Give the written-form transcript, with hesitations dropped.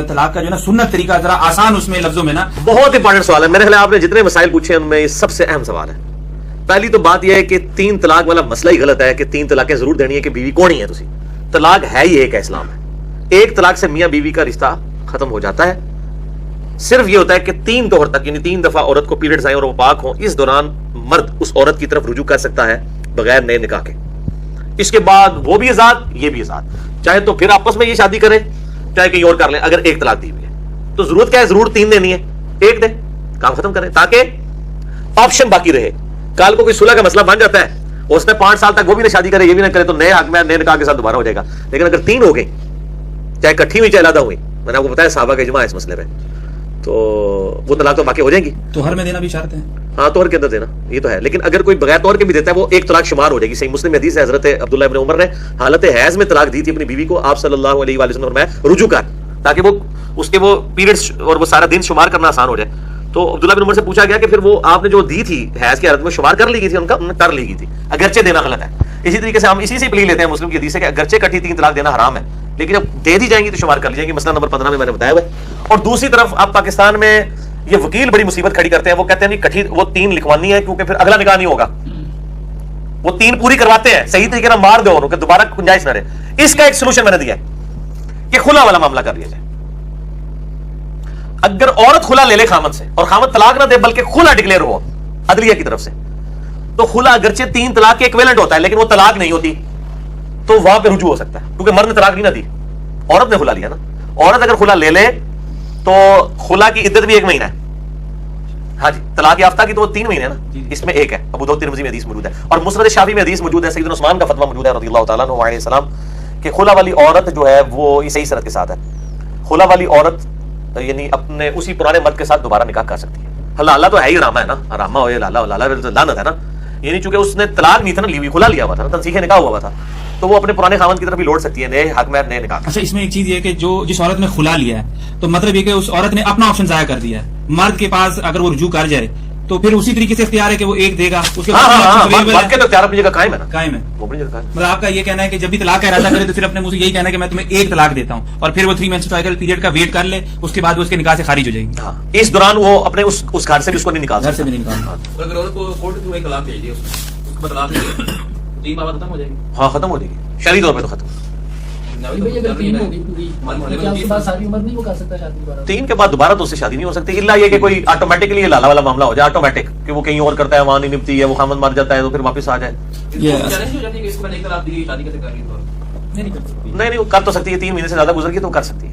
طلاق کا جو نا سنت طریقہ ذرا آسان اس میں لفظوں میں نا. بہت امپورٹنٹ سوال ہے. میرے خیال آپ نے جتنے مسائل پوچھے ہیں ان میں سب سے اہم سوال ہے. پہلی تو بات یہ ہے کہ 3 طلاق والا مسئلہ ہی غلط ہے کہ 3 طلاقیں ضرور دینی ہے کہ بیوی کون ہی ہے تسی. طلاق ہے ہی ایک ہے اسلام میں. 1 طلاق سے میاں بیوی کا رشتہ ختم ہو جاتا ہے. صرف یہ ہوتا ہے کہ 3 طہر تک یعنی 3 دفعہ عورت کو پیریڈز آئیں اور وہ پاک ہوں, اس دوران مرد اس عورت کی طرف رجوع کر سکتا ہے بغیر نئے نکاح کے. اس کے بعد وہ بھی آزاد یہ بھی آزاد, چاہے تو پھر آپس میں یہ شادی کریں چاہے کہیں اور کر لیں. اگر 1 طلاق دی ہوئی ہے تو ضرورت کیا ہے, ضرور 3 دینی ہے, 1 دے کام ختم کریں تاکہ آپشن باقی رہے. کل کو کوئی صلح کا مسئلہ بن جاتا ہے, اس نے 5 سال تک وہ بھی نہ شادی کرے یہ بھی نہ کرے تو نئے حق میں نئے نکاح کے ساتھ دوبارہ ہو جائے گا. لیکن اگر 3 ہو گئی چاہے کٹھی ہوئی چاہے علیحدہ ہوئی, میں نے آپ کو بتایا صحابہ کا اجماع ہے اس مسئلے پہ, تو وہ طلاق تو واقع ہو جائیں گی. توہر میں دینا بھی شرط ہے. ہاں توہر کے اندر دینا یہ تو ہے, لیکن اگر کوئی بغیر توہر کے بھی دیتا ہے وہ 1 طلاق شمار ہو جائے گی. صحیح مسلم حدیث ہے, حضرت عبداللہ ابن عمر نے حالت حیض میں طلاق دی تھی اپنی بیوی کو. آپ صلی اللہ علیہ وآلہ وسلم نے فرمایا رجوع کر, تاکہ وہ اس کے وہ پیریڈز اور وہ سارا دن شمار کرنا آسان ہو جائے. تو عبداللہ بن عمر سے پوچھا گیا کہ پھر وہ آپ نے جو دی تھی حیض کی حالت میں شمار کر لی گئی تھی, ان کا کر لی گئی تھی, اگرچہ دینا غلط ہے. اسی طریقے سے ہم اسی سے پلی لیتے ہیں مسلم کی حدیث سے کہ اگرچہ کٹھی 3 طلاق دینا حرام ہے لیکن جب دے دی جائیں گی تو شمار کر لی جائیں گی. مسئلہ نمبر 15 میں نے بتایا ہوا ہے. اور دوسری طرف آپ پاکستان میں یہ وکیل بڑی مصیبت کھڑی کرتے ہیں, وہ کہتے ہیں نہیں کٹھی وہ 3 لکھوانی ہے کیونکہ پھر اگلا نکاح نہیں ہوگا. وہ 3 پوری کرواتے ہیں صحیح طریقے سے مار دو انہوں کہ دوبارہ گنجائش نہ رہے. اس کا ایک سولوشن میں نے دیا ہے کہ خلا والا معاملہ کر لیا جائے. اگر عورت خلا لے لے خامد سے اور خامد طلاق نہ دے بلکہ خلا ڈکلیئر ہو عدلیہ کی طرف سے, تو خلا اگرچہ 3 طلاق کے ایکویلنٹ ہوتا ہے لیکن وہ طلاق نہیں ہوتی, تو وہاں پہ رجوع ہو سکتا ہے کیونکہ مرد نے طلاق نہیں نہ دی, عورت نے خلا لیا نا. عورت اگر خلا لے لے تو خلا کی عدت بھی 1 مہینہ ہے. ہاں جی, طلاق یافتہ کی تو وہ 3 مہینے ہے نا, اس میں 1 ہے. ابو داؤد ترمذی میں حدیث موجود ہے اور مسند شافعی میں حدیث موجود ہے, سیدنا عثمان کا فتویٰ موجود ہے رضی اللہ تعالیٰ عنہ علیہ السلام کہ خلا والی عورت جو ہے وہ صحیح صورت کے ساتھ ہے. خلا والی عورت یعنی اپنے اسی پرانے مرد کے ساتھ دوبارہ نکاح کر سکتی ہے. اللہ تو ہے ہی رامہ ہے نا, رامہ ہو یا لالا لعنت ہے نا, یعنی چونکہ اس نے طلاق نہیں تھا نا لی ہوئی, کھلا لیا ہوا تھا نا, تنسیخ نکاح ہوا تھا, تو وہ اپنے پرانے خاوند کی طرف بھی لوٹ سکتی ہے نئے حق میں نئے نکاح. اچھا اس میں ایک چیز یہ کہ جو جس عورت نے خلا لیا ہے تو مطلب یہ کہ اس عورت نے اپنا آپشن ضائع کر دیا ہے. مرد کے پاس اگر وہ رجوع کر جائے تو پھر اسی طریقے سے اختیار ہے کہ وہ 1 دے گا, اس کے بعد تو اختیار اپنی جگہ قائم ہے نا, قائم ہے. وہ اپنی جگہ قائم. مطلب آپ کا یہ کہنا ہے کہ جب بھی طلاق کا ارادہ کرے تو صرف اپنے منہ سے یہی کہنا ہے کہ میں تمہیں 1 طلاق دیتا ہوں اور پھر وہ 3 مینسٹرل پیریڈ کا ویٹ کر لے, اس کے بعد وہ اس کے نکاح سے خارج ہو جائے گی. ہاں اس دوران وہ اپنے اس گھر سے بھی اس کو نہیں نکال گھر سے بھی نہیں نکالنا. اگر عورت کو کورٹ کے تھرو 1 طلاق بھیج دی اس کو طلاق دے 3 ماہ بعد ختم ہو جائے گی. ہاں ختم ہو جائے گی شرعی طور پہ تو ختم. 3 کے بعد دوبارہ تو اس سے شادی نہیں ہو سکتی الا یہ کہ کوئی آٹومیٹکلی یہ لالا والا معاملہ ہو جائے, آٹومیٹک کہ وہ کہیں اور کرتا ہے وہاں نہیں نپتی ہے, وہ خامد مر جاتا ہے تو پھر واپس آ جائے. نہیں کر تو سکتی ہے, 3 مہینے سے زیادہ گزر گئی تو کر سکتی ہے.